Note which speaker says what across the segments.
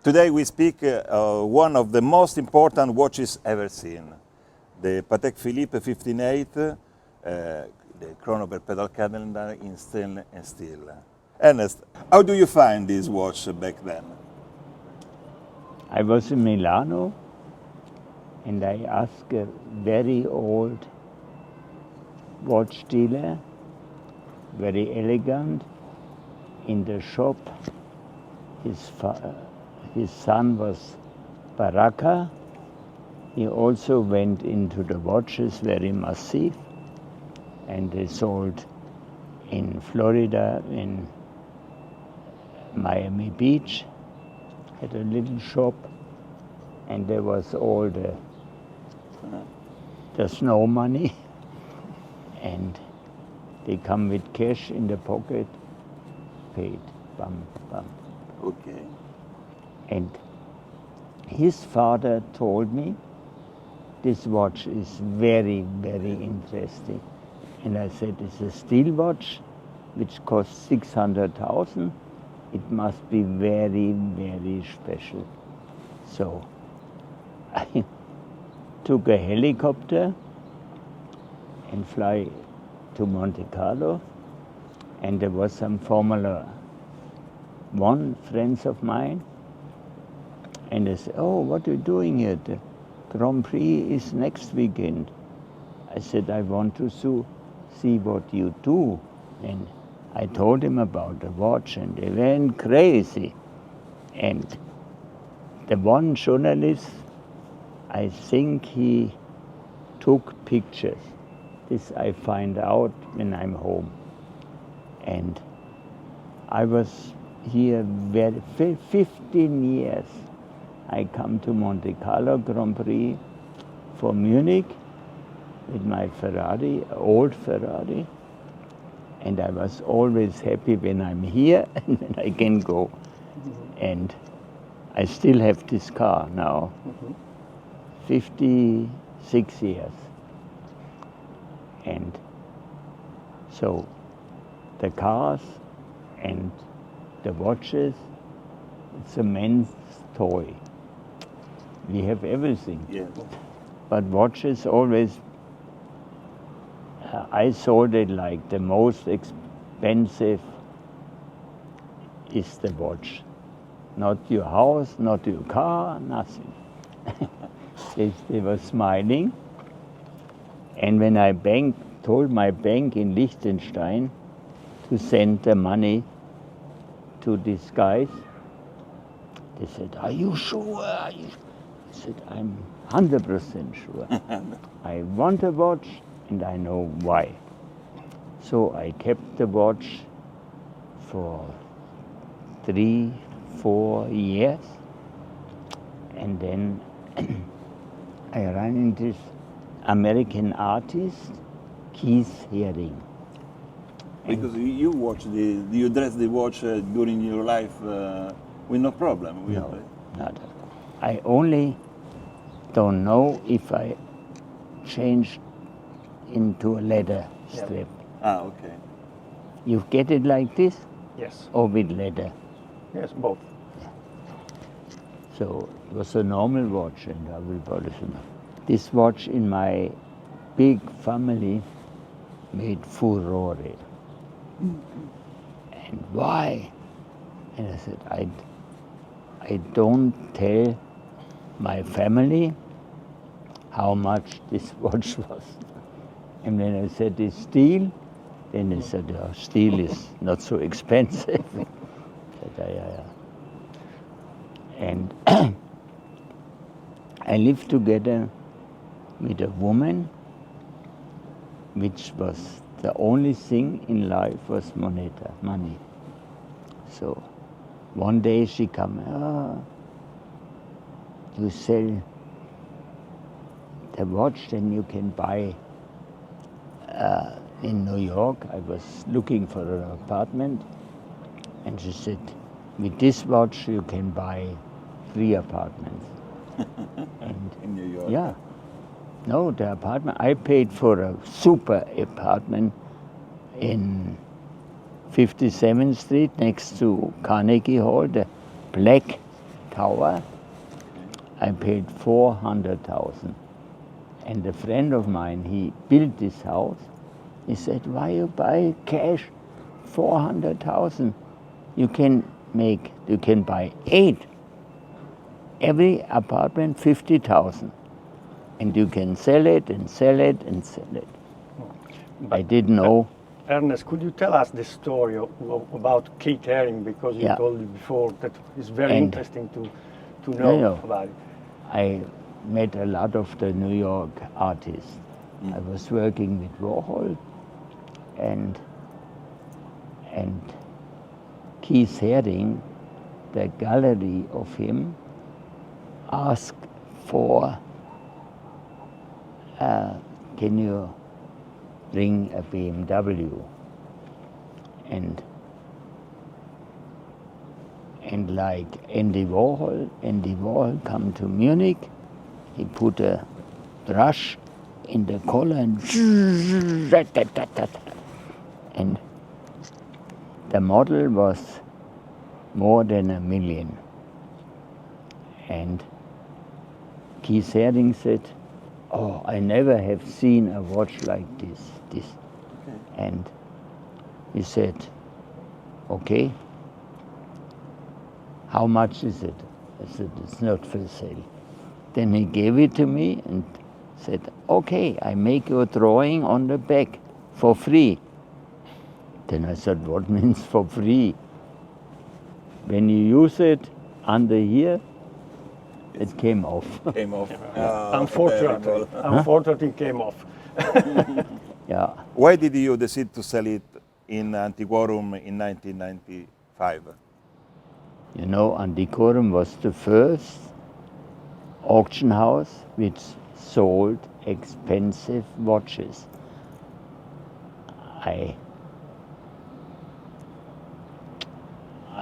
Speaker 1: Today we speak one of the most important watches ever seen, the Patek Philippe 15/8, the chrono perpetual calendar in stainless steel. Ernest, how do you find this watch back then?
Speaker 2: I was in Milano and I asked a very old watch dealer, very elegant, in the shop. His son was Baraka. He also went into the watches, very massive, and they sold in Florida, in Miami Beach, had a little shop, and there was all the snow money, and they come with cash in the pocket, paid, bam, bam.
Speaker 1: Okay.
Speaker 2: And his father told me, this watch is very, very interesting. And I said, it's a steel watch, which costs 600,000. It must be very, very special. So I took a helicopter and fly to Monte Carlo, and there was some Formula One friends of mine, and they said, oh, what are you doing here? The Grand Prix is next weekend. I said, I want to see what you do. And I told him about the watch, and they went crazy. And the one journalist, I think he took pictures. This I find out when I'm home. And I was here 15 years. I come to Monte Carlo Grand Prix for Munich with my Ferrari, old Ferrari. And I was always happy when I'm here and when I can go. And I still have this car now, 56 years. And so the cars and the watches, it's a man's toy. We have everything.
Speaker 1: Yeah.
Speaker 2: But watches always, I sold it like the most expensive is the watch. Not your house, not your car, nothing. They were smiling. And when I told my bank in Liechtenstein to send the money to these guys, they said, are you sure? I said, I'm 100% sure. I want a watch and I know why. So I kept the watch for 3-4 years, and then I ran into this American artist, Keith Haring.
Speaker 1: Because you dress the watch during your life with no problem?
Speaker 2: No, not at all. I only don't know if I changed into a leather strip.
Speaker 1: Ah, okay.
Speaker 2: You get it like this?
Speaker 3: Yes.
Speaker 2: Or with leather?
Speaker 3: Yes, both.
Speaker 2: So it was a normal watch, and I will polish it. This watch in my big family made furore. And why? And I said, I don't tell my family how much this watch was. And when I said it's steel, then they said, oh, steel is not so expensive. I said, yeah. And I lived together with a woman, which was the only thing in life was money. So one day she come, you sell the watch, then you can buy in New York. I was looking for an apartment, and she said, with this watch you can buy 3 apartments. And
Speaker 1: in New York?
Speaker 2: Yeah. No, the apartment, I paid for a super apartment in 57th Street next to Carnegie Hall, the black tower. I paid 400,000. And a friend of mine, he built this house. He said, why you buy cash 400,000? You can buy 8. Every apartment 50,000. And you can sell it and sell it and sell it. I didn't know.
Speaker 3: Ernest, could you tell us the story about Keith Haring? Because you told me before that it's very interesting to know about it.
Speaker 2: I met a lot of the New York artists. I was working with Warhol, and Keith Haring, the gallery of him, asked for, can you bring a BMW? And like Andy Warhol come to Munich, he put a brush in the collar and the model was more than $1 million. And Keith Haring said, oh, I never have seen a watch like this. Okay. And he said, okay, how much is it? I said, it's not for sale. Then he gave it to me and said, okay, I make your drawing on the back for free. Then I said, what means for free? When you use it under here, it came off.
Speaker 1: Came off.
Speaker 3: Unfortunately, it came off.
Speaker 2: Yeah.
Speaker 1: Why did you decide to sell it in Antiquorum in 1995?
Speaker 2: You know, Antiquorum was the first auction house which sold expensive watches.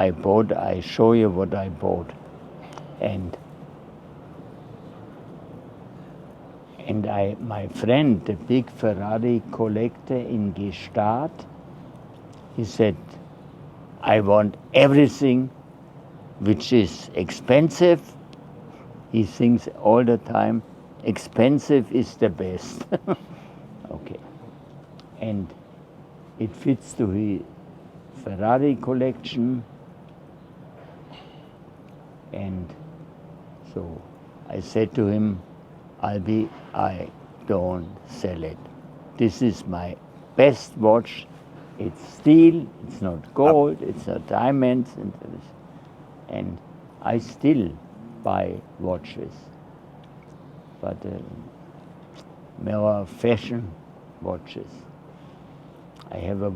Speaker 2: I show you what I bought. And my friend, the big Ferrari collector in Gstaad, he said, I want everything which is expensive. He thinks all the time, expensive is the best. Okay. And it fits to his Ferrari collection. And so I said to him, I don't sell it. This is my best watch. It's steel, it's not gold, it's not diamonds, and I still buy watches, but more fashion watches. I have a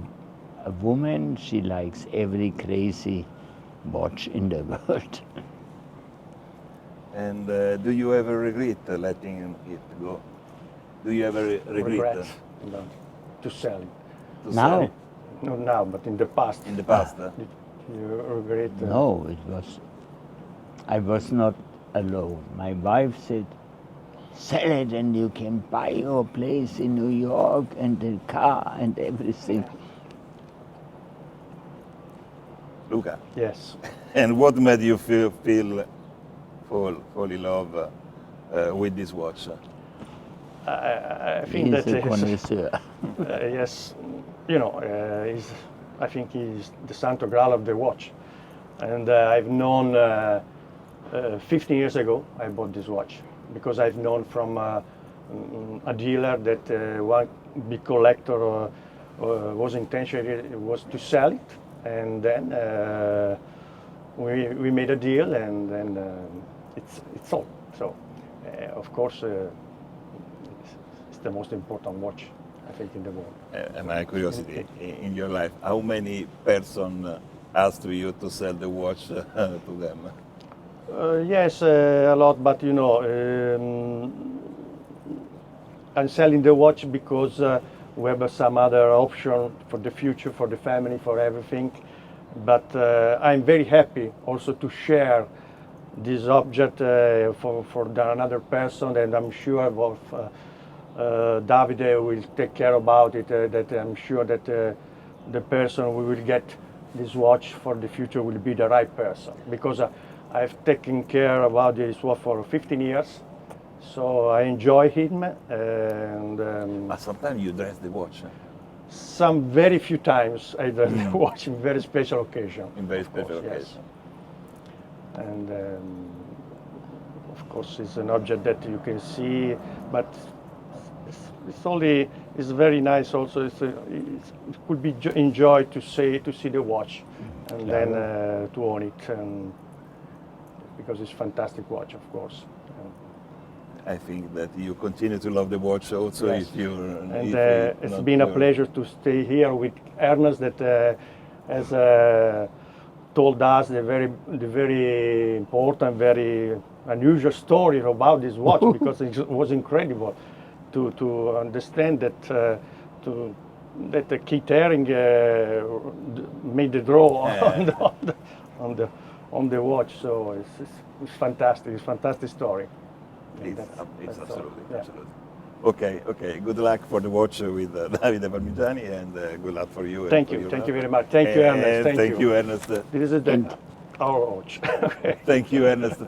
Speaker 2: woman, she likes every crazy watch in the world.
Speaker 1: And do you ever regret letting it go? Do you ever regret
Speaker 3: to sell it?
Speaker 2: Now?
Speaker 3: Not now, but in the past.
Speaker 1: In the past?
Speaker 3: Did you regret?
Speaker 2: No, I was not alone. My wife said, sell it and you can buy your place in New York and the car and everything.
Speaker 1: Luca?
Speaker 3: Yes.
Speaker 1: And what made you fall in love with this watch?
Speaker 3: I think
Speaker 2: He's
Speaker 3: that
Speaker 2: a connoisseur.
Speaker 3: yes, you know, I think he's the Santo Graal of the watch. And I've known 15 years ago I bought this watch because I've known from a dealer that one big collector was intentionally was to sell it, and then we made a deal, and then it's sold. So of course it's the most important watch I think in the world.
Speaker 1: My curiosity, in your life, how many persons asked you to sell the watch to them?
Speaker 3: Yes, a lot, but you know, I'm selling the watch because we have some other option for the future, for the family, for everything. But I'm very happy also to share this object for another person, and I'm sure Davide will take care about it. That I'm sure that the person we will get this watch for the future will be the right person, because I've taken care about this watch for 15 years, so I enjoy him. And
Speaker 1: But sometimes you dress the watch
Speaker 3: some very few times I dress the watch in very special occasion.
Speaker 1: in very
Speaker 3: of course,
Speaker 1: special
Speaker 3: yes.
Speaker 1: occasion.
Speaker 3: And of course, it's an object that you can see, but it's very nice. Also, it could be enjoyed to see the watch, and then to own it, and because it's a fantastic watch, of course.
Speaker 1: I think that you continue to love the watch also
Speaker 3: Yes.
Speaker 1: if you're.
Speaker 3: And
Speaker 1: if
Speaker 3: it's
Speaker 1: not
Speaker 3: been a
Speaker 1: your-
Speaker 3: pleasure to stay here with Ernest that has told us the very important, very unusual story about this watch because it was incredible to understand that that Keith Haring made the draw on the watch. So it's fantastic. It's a fantastic story.
Speaker 1: It's
Speaker 3: That's all.
Speaker 1: absolutely,
Speaker 3: Yeah.
Speaker 1: absolutely. Okay. Good luck for the watch with Davide Parmegiani, and good luck for you.
Speaker 3: Thank you very much. Thank you, Ernest.
Speaker 1: And thank you, Ernest.
Speaker 3: This is our watch. Okay.
Speaker 1: Thank you, Ernest,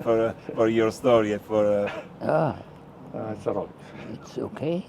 Speaker 1: for your story and for.
Speaker 2: Ah,
Speaker 3: It's all right.
Speaker 2: it's okay.